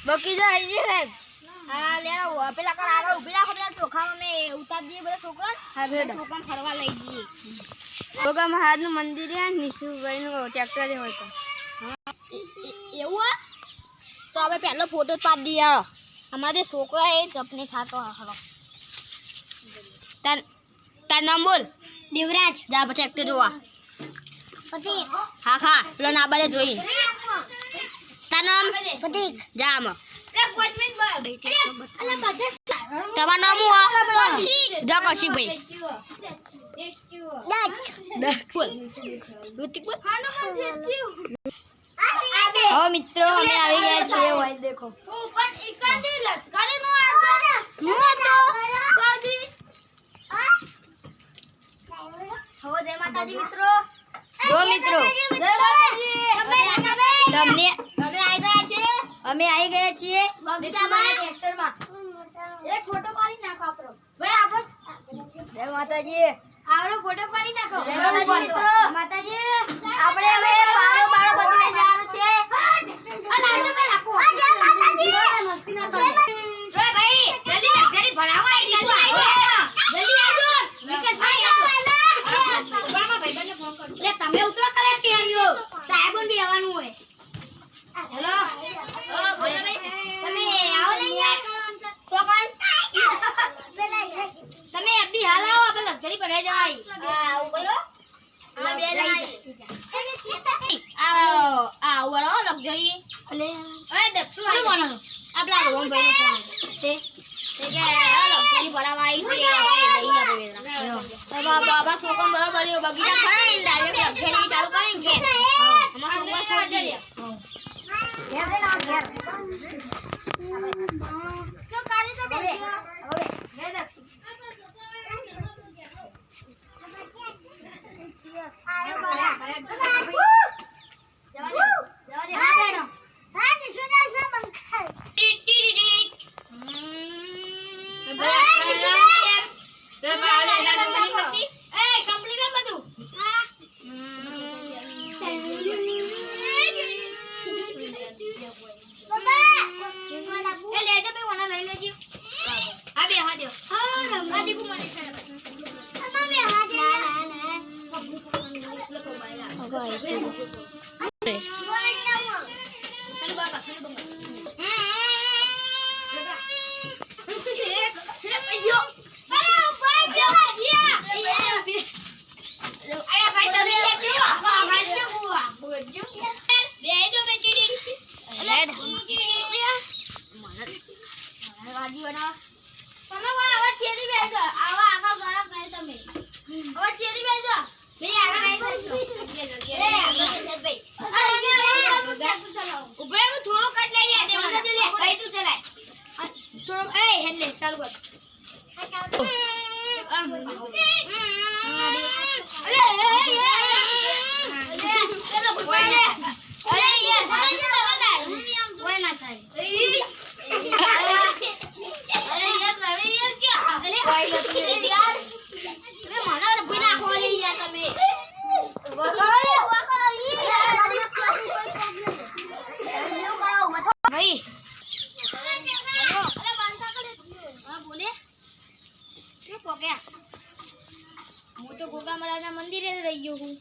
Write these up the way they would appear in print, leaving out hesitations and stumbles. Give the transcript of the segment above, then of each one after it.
બાકી જો હજી સાહેબ આ લેવા પેલા કર આગળ ઊભી રાખો પેલા ચોખામાં મે ઉતાર દઈએ બધા છોકરા હા છોકરાને ફરવા લઈ જઈએ ગોગા મહારાજનું મંદિર છે નિશુભાઈનું ટ્રેક્ટર છે હોય તો એવું તો હવે પહેલો ફોટો પાડી દઈએ યાર અમારે છોકરા એ જપને ખાતો હરો તાર નામ બોલ દેવરાજ જા ટ્રેક્ટર જોવા પ્રતીક હા હા પેલો ના બાજુ જોઈ તાર નામ પ્રતીક જા આમાં તમારું નામ હું જા કૌશિકભાઈ હવે મિત્રો અમે આવી ગયા છીએ ભાઈ દેખો હવે જય માતાજી મિત્રો અમે આવી ગયા છીએ ટ્રેક્ટરમાં એક ફોટો પાડી નાખો આપણો ભાઈ આપણો જય માતાજી આપણો ફોટો પાડી નાખો જય માતાજી મિત્રો માતાજી આપણે હવે પારો બધું લઈ જવાનું છે આ લાઈનો મે રાખો જય માતાજી મસ્તી ના કરો એ ભાઈ જલ્દી ભણાવો જલ્દી આવજો વિકાસભાઈ બાબા ભાઈ બંને ફોન કરો લે તમે ઉતરો કરે ટેણીઓ સાહેબોને બી આવવાનું હોય હેલો ઓ બોલો ભાઈ તમે આવો ને યાર કોણ તમે અભી હાલ આવો આપણે લક્ઝરી પર જવાય હા બોલો હા બે આ વળો લક્ઝરી અલે ઓય દક્ષુ વાળો બોલો આપલા રોમ ભાઈ નો ફોન તે કે લક્ઝરી ભરાવા આવી છે આપણે લઈ આવેલા બાબા છોકરા બરાબર બગીચા ખાઈ ડાયરેક્ટ લક્ઝરી ચાલુ કરીને કે અમાર છોકરા છોડી દે ઘેર દે ના ઘેર તો કાલી તો બે હવે મે દક્ષુ આયો બરા જવા દે હા નિશુદાસ ના બંખાય હું તો ગોગા મહારાજના મંદિરે જ રહી ગયો હું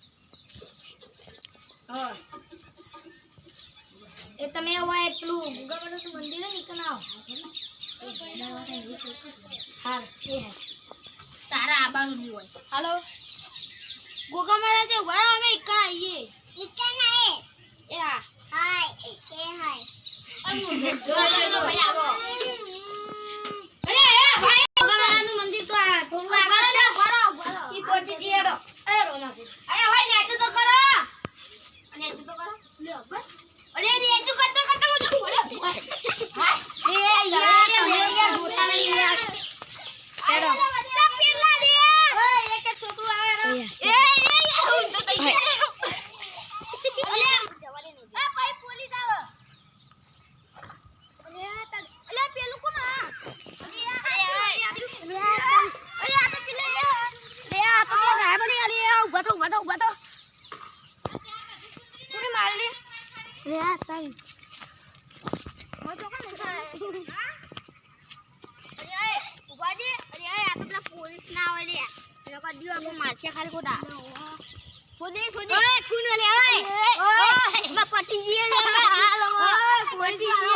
એ તમે હવે એટલું ગોગા મહારાજનું મંદિર ને કે ના હાલ એ હે તારા આબાનું બી હોય હાલો ગોગા મહારાજે વાળા અમે ઇકા આવીએ ઇકા ના એ હા હાય એ હાય અમુ જો ભાઈ આવો અરે ભાઈ ગોગા મહારાજનું મંદિર તો આ થોડું આગળ છે બરો ઈ પહોંચી જીડો અરે રોના અરે ભાઈ નેટ તો કરો અને નેટ તો કરો લ્યો બસ અરે નેટ તો કરતો હું તો બોલે હા એ યાર જોતા નહીં યાર ચડો પેલા દે ઓય એક છોકરું આવે એ યાર હું તો તૈયાર અલે જવા દે નહીં એ ભાઈ પોલીસ આવે અલે રે આ તઈ મો તો કોને હા અરે ઉભા દે અરે આ તો પેલા પોલીસ ના આવે રે એ લોકો દીવા પર મારશે ખાલી કોડા સોદે ઓય ખૂન લે ઓય ઓય માં પટી ગઈ લે હાલો ઓય પટી ગઈ